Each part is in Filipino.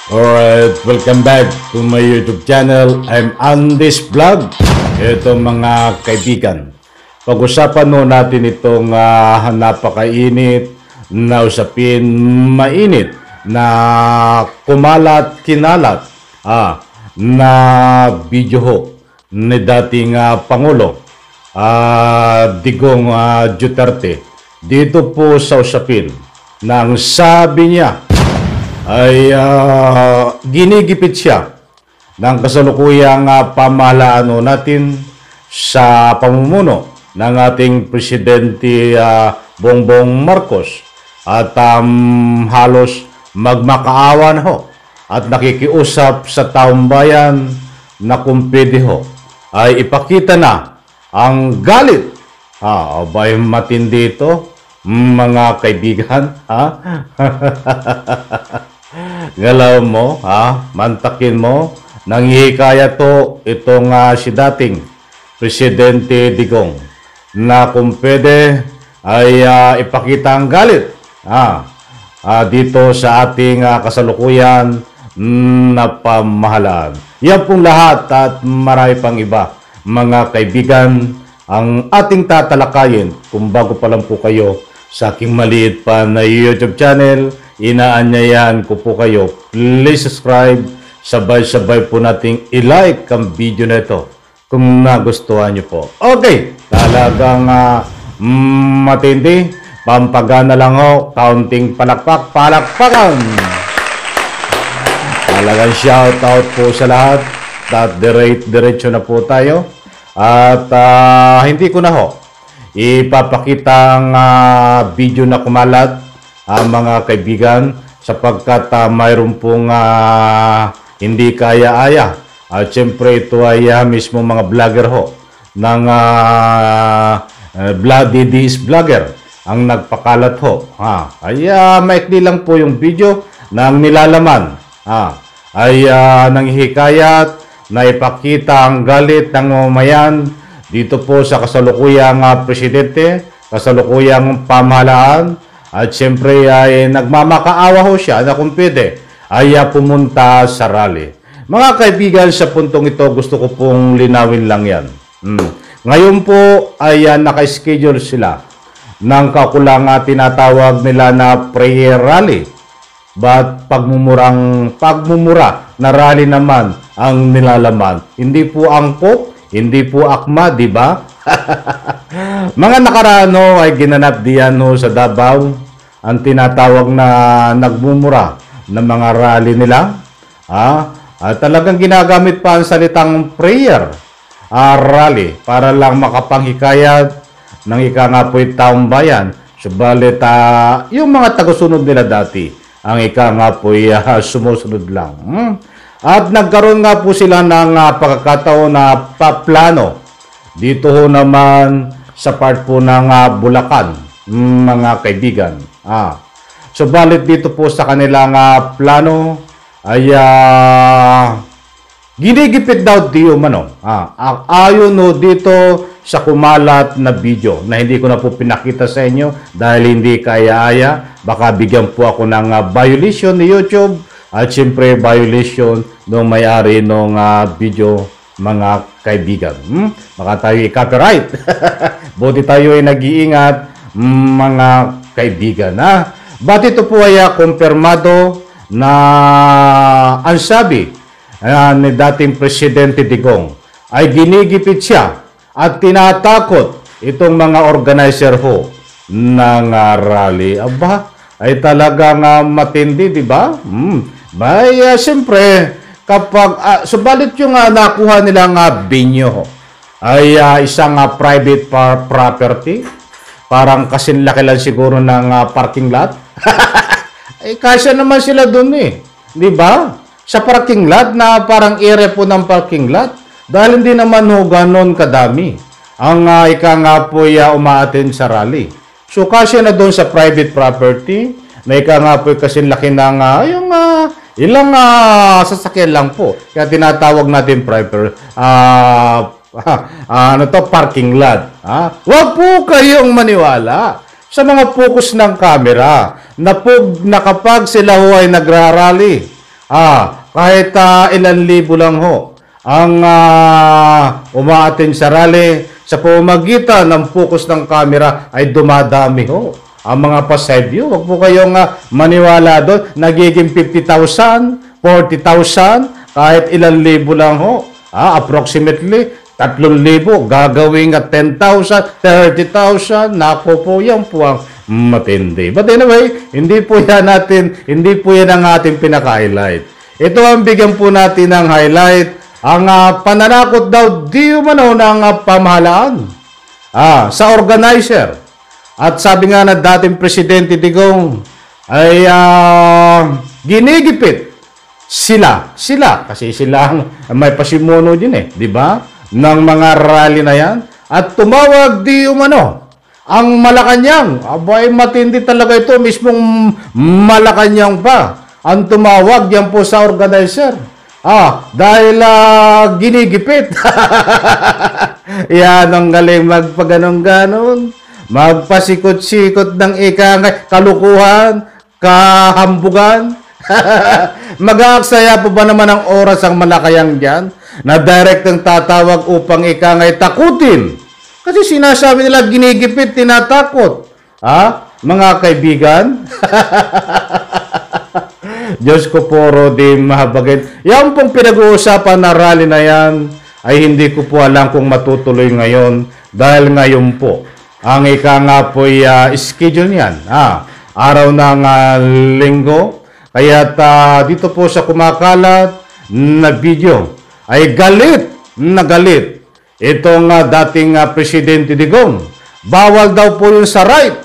Alright, welcome back to my YouTube channel. I'm Andy's Vlog. Ito mga kaibigan, pag-usapan mo natin itong napakainit na usapin, mainit na kumalat-kinalat na video ho ni dating Pangulo Digong Duterte dito po sa usapin nang sabi niya ay ginigipit siya ng kasalukuyang pamahalaan natin sa pamumuno ng ating Presidente Bongbong Marcos at halos magmakaawa na ho at nakikiusap sa taong bayan na kung pwede ho ay ipakita na ang galit. Abay matindi ito mga kaibigan. Galaw mo, mantakin mo, nanghihikaya to itong si dating Presidente Digong na kung pwede ay ipakita ang galit dito sa ating kasalukuyan na pamahalaan. Yan pong lahat at marami pang iba mga kaibigan ang ating tatalakayin. Kung bago pa lang po kayo sa aking maliit pa na YouTube channel, inaanyayahan ko po kayo, please subscribe, sabay-sabay po nating i-like ang video na ito kung nagustuhan nyo po. Okay, talagang matindi, pampagana lang ho, counting palakpakan. Talagang shout out po sa lahat at diretso na po tayo at hindi ko na ho ipapakita ang video na kumalat mga kaibigan sapagkat mayroon pong hindi kaya-aya. At syempre ito ay mismo mga vlogger ho ng DDS vlogger ang nagpakalat ho. Ay maikli lang po yung video na ang nilalaman ay nanghihikayat na ipakita ang galit ng mamayan dito po sa kasalukuyang presidente, kasalukuyang pamahalaan. At siyempre ay nagmamakaawa ho siya na kung pwede ay pumunta sa rally. Mga kaibigan, sa puntong ito gusto ko pong linawin lang yan. Ngayon po ay naka-schedule sila ng kakulang tinatawag nila na prayer rally. But pagmumura na rally naman ang nilalaman. Hindi po angkop, hindi po akma, di ba? Mga nakaraan ay ginanap diyan sa Davao ang tinatawag na nagmumura ng mga rally nila. At talagang ginagamit pa ang salitang prayer rally para lang makapanghikayat ng ika nga po'y taong bayan. Subalit yung mga tagusunod nila dati, ang ika nga po'y sumusunod lang. At nagkaroon nga po sila ng pagkakataon na paplano dito ho naman sa part po ng Bulacan, mga kaibigan. Subalit dito po sa kanilang plano ay ginigipit daw diyo mano. Ayon no dito sa kumalat na video na hindi ko na po pinakita sa inyo dahil hindi kaya-aya. Baka bigyan po ako ng violation ni YouTube at siyempre violation ng may-ari ng video mga kaibigan. Baka tayo i-copyright. Buti tayo ay nag-iingat mga kaibigan. But ito po ay kumpirmado na ang sabi ni dating Presidente Digong ay ginigipit siya at tinatakot itong mga organizer ho ng rally. Aba, ay talagang matindi, di ba? Siyempre, kapag subalit yung nakuha nilang binyo ay isang private property, parang kasinlaki lang siguro ng parking lot. Kasya naman sila dun di ba? Sa parking lot na parang area po ng parking lot dahil hindi naman ganon kadami ang ika nga po umaattend sa rally. So kasya na doon sa private property na ika nga po kasinlaki ng yung ilang sasakyan lang po. Kaya tinatawag natin private parking lot. Huwag po kayong maniwala sa mga focus ng camera na kapag sila ho ay nagrarally Kahit ilan libo lang ho ang umaattend sa rally, sa pamamagitan ng focus ng camera ay dumadami ho ang mga pasedyo. Huwag po kayong maniwala doon. Nagiging 50,000, 40,000, kahit ilan libo lang ho. Approximately 3,000, gagawing 10,000, 30,000. Nako po, yan po ang matindi. But anyway, hindi po yan ang ating pinaka-highlight. Ito ang bigyan po natin ng highlight. Ang pananakot daw di umano ng pamahalaan sa organizer. At sabi nga na dating Presidente Digong ay ginigipit sila kasi sila ang may pasimuno din di ba? Ng mga rally na yan. At tumawag di umano ang Malacanang. Abay, matindi talaga ito. Mismong Malacanang pa ang tumawag yan po sa organizer. Dahil ginigipit. Yan ang galing magpaganon-ganon. Magpasikot-sikot ng kalukuhan, kahambugan. Mag-aaksaya po ba naman ang oras ang Malacanang dyan na direct ang tatawag upang takutin? Kasi sinasabi nila ginigipit, tinatakot. Mga kaibigan? Diyos ko po, Rodi, mahabagin. Yan pong pinag-uusapan na rally na yan ay hindi ko po alam kung matutuloy ngayon dahil ngayon po ang nga po schedule niyan. Araw ng linggo. Kaya dito po sa kumakalat na video ay galit na galit itong dating Presidente Digong. Bawal daw po yun sa right.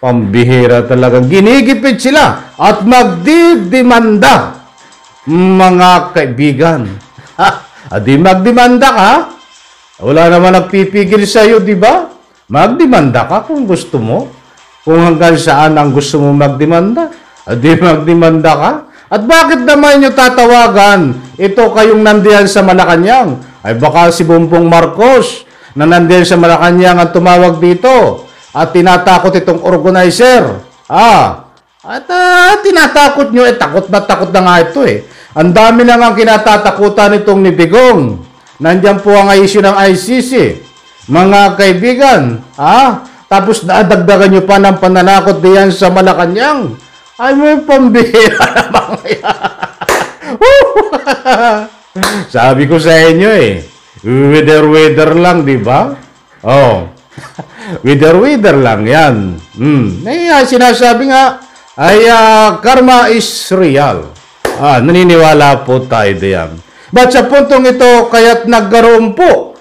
Pambihira talagang ginigipit sila at magdidemanda, mga kaibigan. Di magdemanda ka? Wala naman nagpipigil sa iyo, di ba? Magdemanda ka kung gusto mo. Kung hanggang saan ang gusto mo magdemanda, di magdemanda ka. At bakit naman nyo tatawagan ito kayong nandiyan sa Malacanang? Ay baka si Bongbong Marcos na nandiyan sa Malacanang ang tumawag dito. At tinatakot itong organizer. Tinatakot nyo. Takot na nga ito Ang dami na nga kinatatakutan itong ni Digong. Nandyan po ang issue ng ICC. Mga kaibigan. Tapos nadagdagan nyo pa ng pananakot diyan sa Malacanang. Ay, may pambihira naman yan. Sabi ko sa inyo Wither lang, di ba? Wither lang yan. Sinasabi nga ay karma is real. Naniniwala po tayo diyan. But sa puntong ito, kaya't nagkaroon po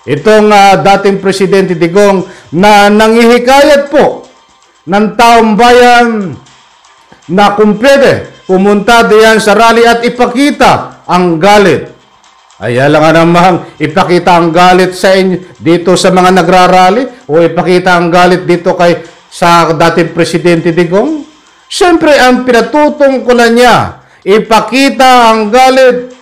itong dating Presidente Digong na nangihikayat po ng taong bayan na kung pwede pumunta diyan sa rally at ipakita ang galit. Ay, alam nga namang ipakita ang galit sa inyo dito sa mga nagrarally o ipakita ang galit dito sa dating Presidente Digong? Siyempre, ang pinatutungkulan niya, ipakita ang galit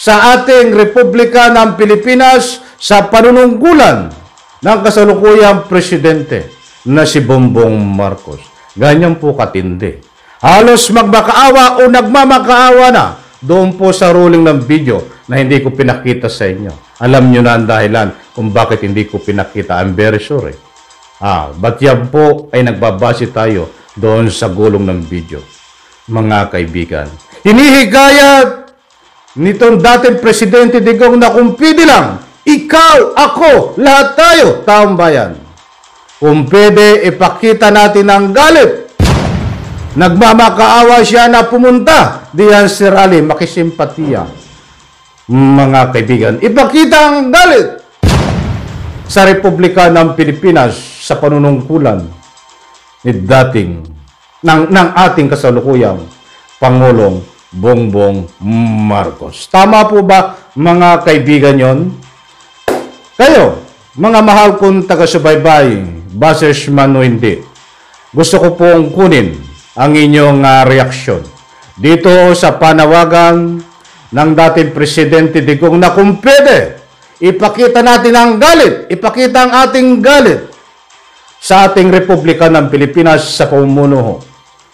sa ating Republika ng Pilipinas sa panunungkulan ng kasalukuyang Presidente na si Bongbong Marcos. Ganyan po katindi. Halos magmakaawa o nagmamakaawa na doon po sa ruling ng video na hindi ko pinakita sa inyo. Alam nyo na ang dahilan kung bakit hindi ko pinakita. I'm very sure. But yan po ay nagbabase tayo doon sa gulong ng video. Mga kaibigan, hinihikayat nitong dating Presidente Digong na kung pwede lang, ikaw, ako, lahat tayo, taong bayan. Kung pwede, ipakita natin ang galit. Nagmamakaawa siya na pumunta diyan sa rally, makisimpatiya. Mga kaibigan, ipakita ang galit sa Republika ng Pilipinas sa panunungkulan ni ng ating kasalukuyang Pangulong Bongbong Marcos. Tama po ba, mga kaibigan yon? Kayo, mga mahal kong taga-subaybay, basers man o hindi, gusto ko pong kunin ang inyong reaksyon dito sa panawagan ng dating Presidente Digong na kung pwede, ipakita natin ang galit, ipakita ang ating galit sa ating Republika ng Pilipinas sa pamumuno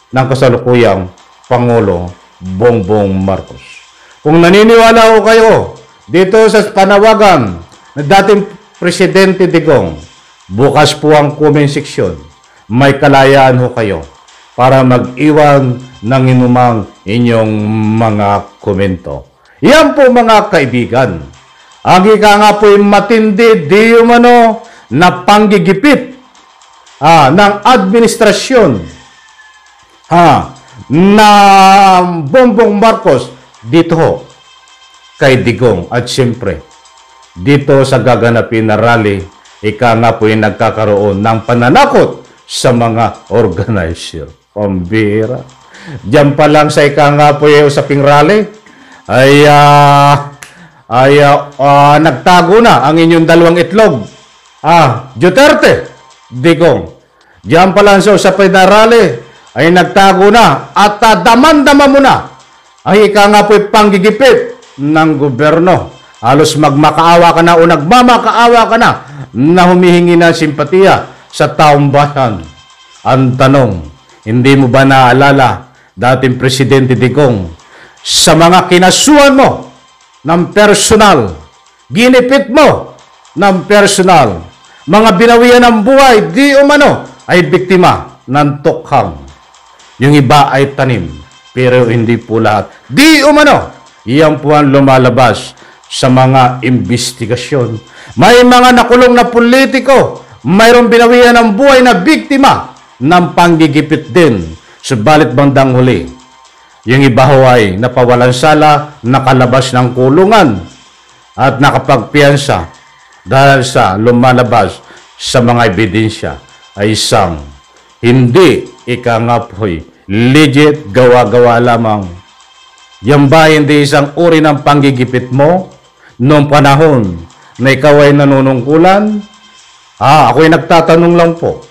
ng kasalukuyang Pangulo Bongbong Marcos. Kung naniniwala ho kayo dito sa panawagan na dating Presidente Digong, bukas po ang comment section. May kalayaan ho kayo para mag-iwan ng inumang inyong mga komento. Yan po mga kaibigan. Ang ika nga po ay matindi di umano na panggigipit ng administrasyon na Bongbong Marcos dito ho kay Digong. At siyempre, dito sa gaganapin na rally, ika nga po ay nagkakaroon ng pananakot sa mga organizer. Pambira. Diyan pa lang sa ika nga po ay usaping rally, nagtago na ang inyong dalawang itlog. Duterte, Digong. Diyan pa lang sa usaping na rally, ay nagtago na at daman-dama mo na ay ika nga po ay panggigipit ng gobyerno. Halos magmakaawa ka na o nagmamakaawa ka na humihingi ng simpatiya sa taong bayan. Ang tanong, hindi mo ba naalala dating Presidente Digong sa mga kinasuhan mo ng personal, ginipit mo ng personal, mga binawian ng buhay, di umano ay biktima ng tukhang. Yung iba ay tanim, pero hindi po lahat. Di umano, iyan po ang lumalabas sa mga investigasyon. May mga nakulong na politiko, mayroong binawian ng buhay na biktima ng panggigipit din. Subalit bandang huli, yung iba ho ay napawalan sala, nakalabas ng kulungan at nakapagpiyansa dahil sa lumalabas sa mga ebidensya ay isang hindi ika nga po'y legit gawa-gawa lamang. Yan ba hindi isang uri ng panggigipit mo noong panahon na ikaw ay nanunungkulan? Ako'y nagtatanong lang po.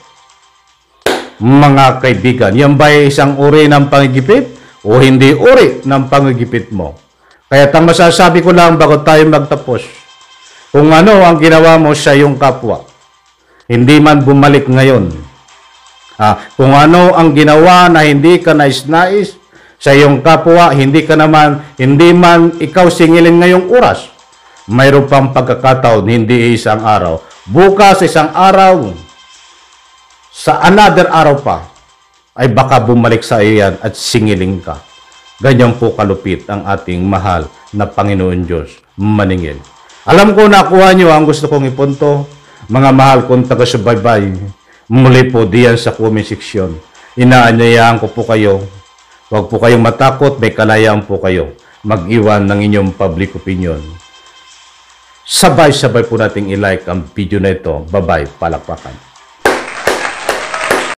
Mga kaibigan, yan ba ay isang uri ng panggigipit o hindi uri ng panggigipit mo? Kaya ang masasabi ko lang bago tayo magtapos, kung ano ang ginawa mo sa iyong kapwa, hindi man bumalik ngayon. Kung ano ang ginawa na hindi ka nais-nais sa iyong kapwa, hindi man ikaw singilin ngayong oras, mayroon pang pagkakataon, hindi isang araw. Bukas isang araw, sa another araw pa, ay baka bumalik sa iyo yan at singilin ka. Ganyan po kalupit ang ating mahal na Panginoon Diyos maningil. Alam ko nakuha nyo ang gusto kong ipunto, mga mahal kong taga-subaybay. Muli po diyan sa comment section. Inaanyayahan ko po kayo. Huwag po kayong matakot, may kalayaan po kayo mag-iwan ng inyong public opinion. Sabay-sabay po nating i-like ang video na ito. Bye-bye, palakpakan.